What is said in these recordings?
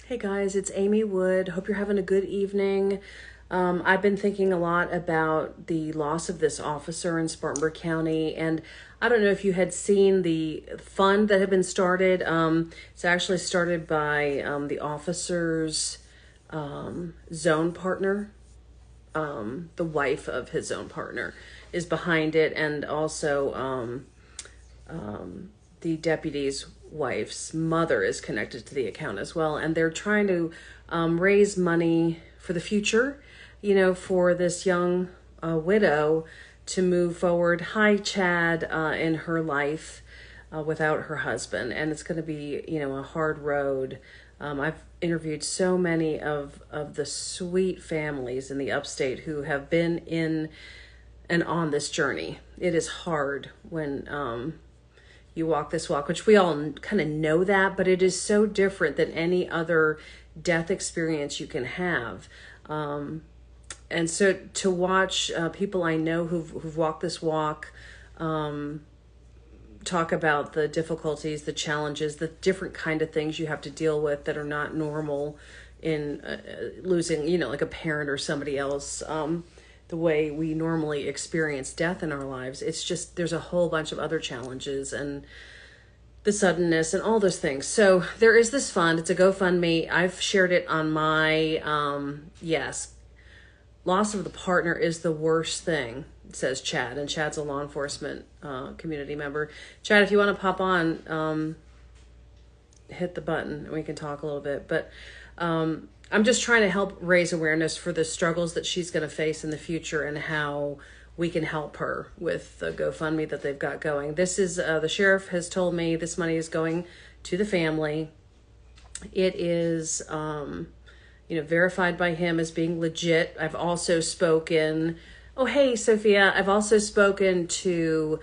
Hey guys, it's Amy Wood. Hope you're having a good evening. I've been thinking a lot about the loss of this officer in Spartanburg County, and I don't know if you had seen the fund that had been started. It's actually started by the officer's zone partner. The wife of his zone partner is behind it, and also the deputy's wife's mother is connected to the account as well. And they're trying to raise money for the future, for this young widow to move forward. Hi, Chad, in her life without her husband. And it's going to be, a hard road. I've interviewed so many of the sweet families in the upstate who have been in and on this journey. It is hard when you walk this walk, which we all kind of know that, but it is so different than any other death experience you can have. And so to watch people I know who've walked this walk talk about the difficulties, the challenges, the different kind of things you have to deal with that are not normal in losing, like a parent or somebody else. The way we normally experience death in our lives. It's just, there's a whole bunch of other challenges and the suddenness and all those things. So there is this fund. It's a GoFundMe. I've shared it on my, yes, loss of the partner is the worst thing, says Chad. And Chad's a law enforcement community member. Chad, if you want to pop on, hit the button and we can talk a little bit. But I'm just trying to help raise awareness for the struggles that she's going to face in the future and how we can help her with the GoFundMe that they've got going. This is, the sheriff has told me this money is going to the family. It is, verified by him as being legit. I've also spoken, oh, hey, Sophia, I've also spoken to,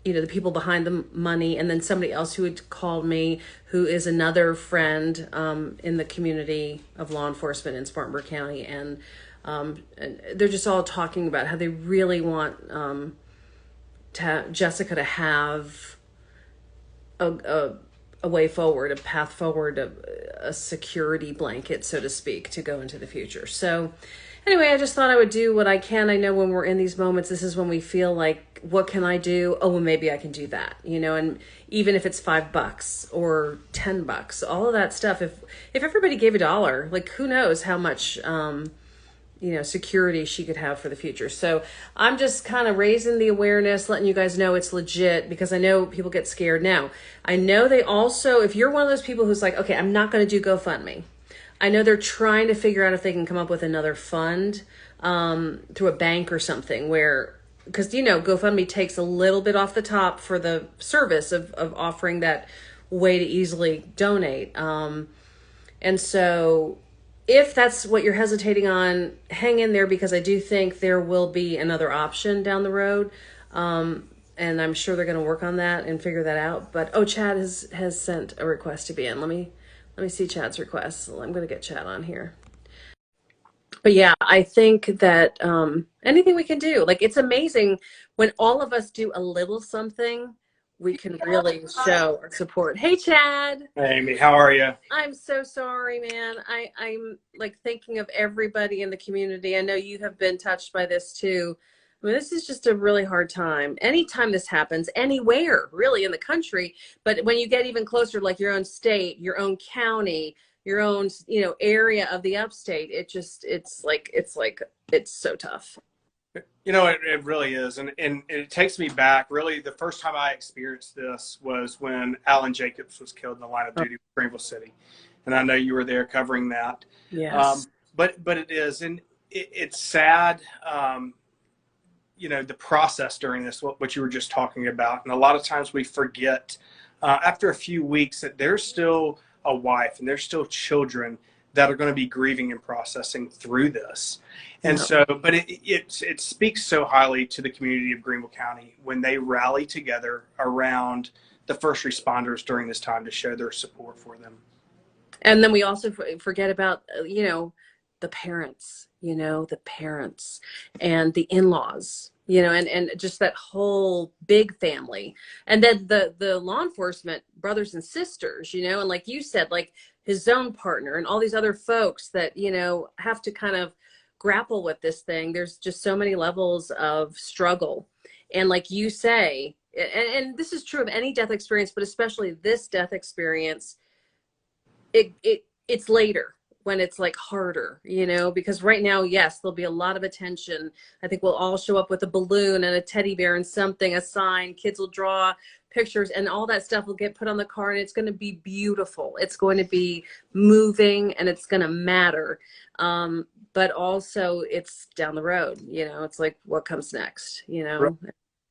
the people behind the money, and then somebody else who had called me, who is another friend in the community of law enforcement in Spartanburg County. And they're just all talking about how they really want Jessica to have a way forward, a path forward, a security blanket, so to speak, to go into the future. So anyway, I just thought I would do what I can. I know when we're in these moments, this is when we feel like, what can I do? Oh, well, maybe I can do that, and even if it's $5 or $10, all of that stuff, if everybody gave $1, like, who knows how much, security she could have for the future. So I'm just kind of raising the awareness, letting you guys know it's legit, because I know people get scared. Now, I know they also, if you're one of those people who's like, okay, I'm not going to do GoFundMe, I know they're trying to figure out if they can come up with another fund through a bank or something where, because, GoFundMe takes a little bit off the top for the service of offering that way to easily donate. And so if that's what you're hesitating on, hang in there, because I do think there will be another option down the road. And I'm sure they're going to work on that and figure that out. But, oh, Chad has sent a request to be in. Let me see Chad's request. I'm going to get Chad on here. But yeah, I think that anything we can do, like, it's amazing when all of us do a little something, we can really show our support. Hey, Chad. Hey, Amy, how are you? I'm so sorry, man. I'm like thinking of everybody in the community. I know you have been touched by this too. I mean, this is just a really hard time. Anytime this happens, anywhere really in the country, but when you get even closer, like your own state, your own county, your own, area of the upstate, it's so tough. It really is. And it takes me back. Really, the first time I experienced this was when Alan Jacobs was killed in the line of duty with Greenville City. And I know you were there covering that. Yes. But it is. And it's sad, the process during this, what you were just talking about. And a lot of times we forget after a few weeks that there's still a wife and there's still children that are going to be grieving and processing through this. And so, but it speaks so highly to the community of Greenville County when they rally together around the first responders during this time to show their support for them. And then we also forget about, the parents and the in-laws you know, and just that whole big family. And then the law enforcement brothers and sisters, you know, and like you said, like his own partner and all these other folks that, you know, have to kind of grapple with this thing. There's just so many levels of struggle. And like you say, and this is true of any death experience, but especially this death experience, it's later when it's like harder, you know, because right now, yes, there'll be a lot of attention. I think we'll all show up with a balloon and a teddy bear and something, a sign. Kids will draw pictures and all that stuff will get put on the card, and it's going to be beautiful. It's going to be moving, and it's going to matter. But also it's down the road, you know, it's like, what comes next, you know?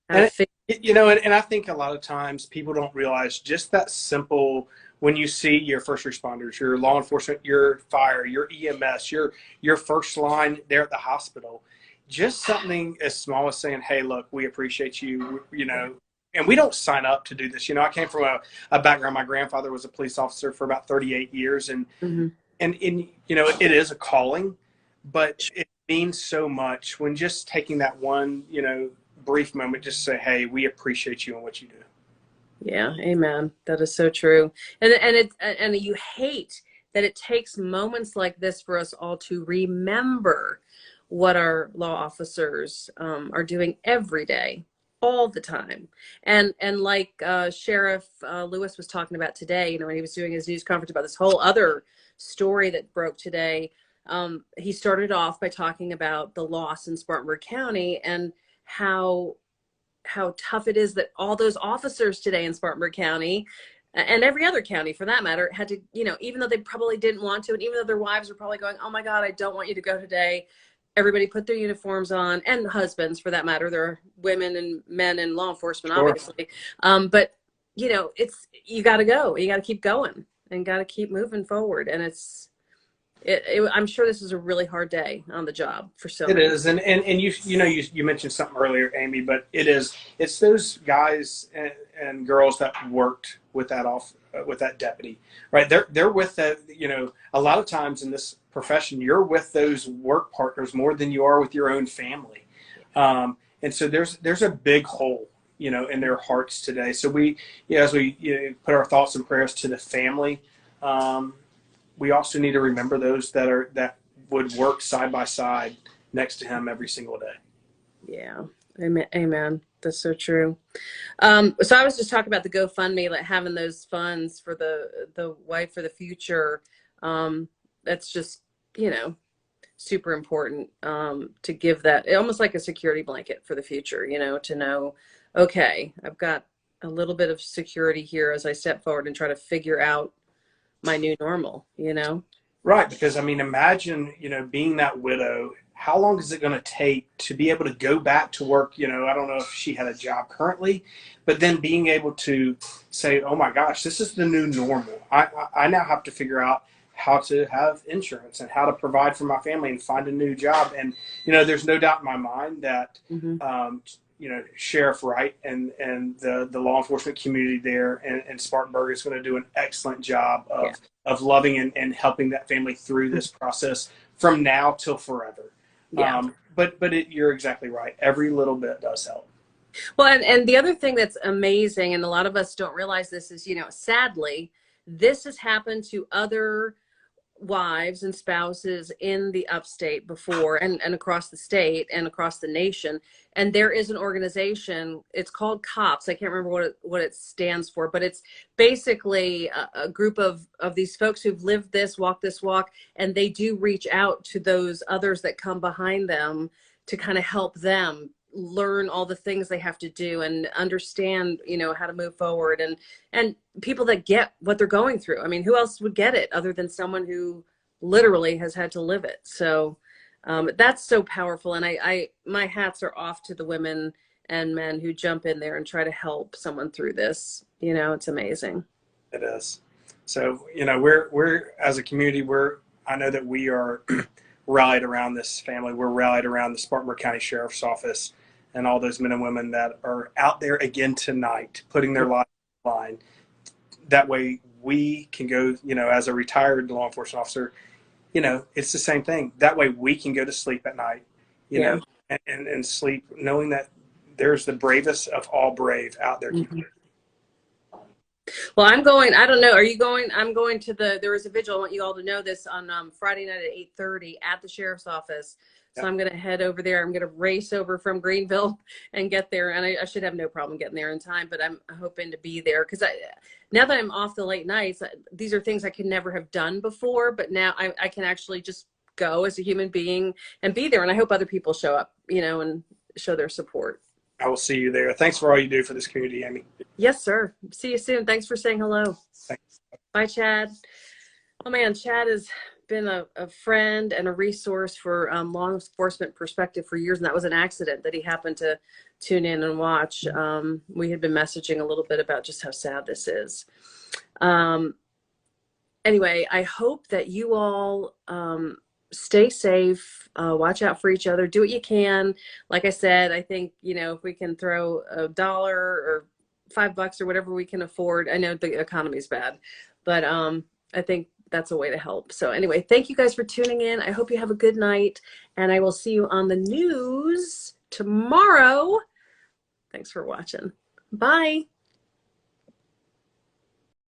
How to And fix. you know, and I think a lot of times people don't realize just that simple. When you see your first responders, your law enforcement, your fire, your EMS, your first line there at the hospital, just something as small as saying, "Hey, look, we appreciate you," you know. And we don't sign up to do this. You know, I came from a background. My grandfather was a police officer for about 38 years, Mhm. and you know, it is a calling, but it means so much when just taking that one, you know, brief moment, just say, "Hey, we appreciate you and what you do." Yeah, amen. That is so true. And you hate that it takes moments like this for us all to remember what our law officers are doing every day, all the time. And like Sheriff Lewis was talking about today, you know, when he was doing his news conference about this whole other story that broke today, he started off by talking about the loss in Spartanburg County and how tough it is that all those officers today in Spartanburg County and every other county for that matter had to, you know, even though they probably didn't want to, and even though their wives were probably going, oh my God, I don't want you to go today. Everybody put their uniforms on, and husbands for that matter. There are women and men in law enforcement, Sure. obviously. But you know, you got to go, you got to keep going and got to keep moving forward. And I'm sure this is a really hard day on the job for so It many. is, and you know, you mentioned something earlier, Amy, but it's those guys and girls that worked with with that deputy, right? They're with that. You know, a lot of times in this profession, you're with those work partners more than you are with your own family, and so there's a big hole, you know, in their hearts today. So we, you know, as we, you know, put our thoughts and prayers to the family. We also need to remember those that would work side by side next to him every single day. Yeah. Amen. Amen. That's so true. So I was just talking about the GoFundMe, like having those funds for the wife for the future. That's just, you know, super important to give that almost like a security blanket for the future, you know, to know, okay, I've got a little bit of security here as I step forward and try to figure out my new normal, you know? Right, because I mean, imagine, you know, being that widow. How long is it going to take to be able to go back to work? You know, I don't know if she had a job currently, but then being able to say, "Oh my gosh, this is the new normal. I now have to figure out how to have insurance and how to provide for my family and find a new job." And you know, there's no doubt in my mind that Hmm. you know, Sheriff Wright and the law enforcement community there in Spartanburg is going to do an excellent job Yeah. of loving and helping that family through this process from now till forever. Yeah. You're exactly right. Every little bit does help. Well, and the other thing that's amazing, and a lot of us don't realize this, is, you know, sadly, this has happened to other wives and spouses in the upstate before and across the state and across the nation. And there is an organization, it's called COPS. I can't remember what it stands for, but it's basically a group of these folks who've lived walked this walk, and they do reach out to those others that come behind them to kind of help them learn all the things they have to do and understand, you know, how to move forward, and people that get what they're going through. I mean, who else would get it other than someone who literally has had to live it? So that's so powerful. And my hats are off to the women and men who jump in there and try to help someone through this. You know, it's amazing. It is. So you know, we're as a community, I know that we are rallied around this family. We're rallied around the Spartanburg County Sheriff's Office and all those men and women that are out there again tonight, putting their lives on the line. That way we can go, you know, as a retired law enforcement officer, you know, it's the same thing. That way we can go to sleep at night, you Yeah. know, and sleep, knowing that there's the bravest of all brave out there. Mhm. Well, I'm going. I don't know. Are you going? I'm going to there is a vigil. I want you all to know this on Friday night at 8:30 at the sheriff's office. So Yeah, I'm going to head over there. I'm going to race over from Greenville and get there. And I should have no problem getting there in time, but I'm hoping to be there because now that I'm off the late nights, these are things I could never have done before. But now I can actually just go as a human being and be there. And I hope other people show up, and show their support. I will see you there. Thanks for all you do for this community, Amy. Yes, sir. See you soon. Thanks for saying hello. Thanks. Bye, Chad. Oh man, Chad has been a friend and a resource for law enforcement perspective for years, and that was an accident that he happened to tune in and watch. We had been messaging a little bit about just how sad this is. Anyway, I hope that you all stay safe, watch out for each other, do what you can. Like I said, I think, if we can throw $1 or $5 or whatever we can afford. I know the economy's bad, but I think that's a way to help. So anyway, thank you guys for tuning in. I hope you have a good night, and I will see you on the news tomorrow. Thanks for watching. Bye.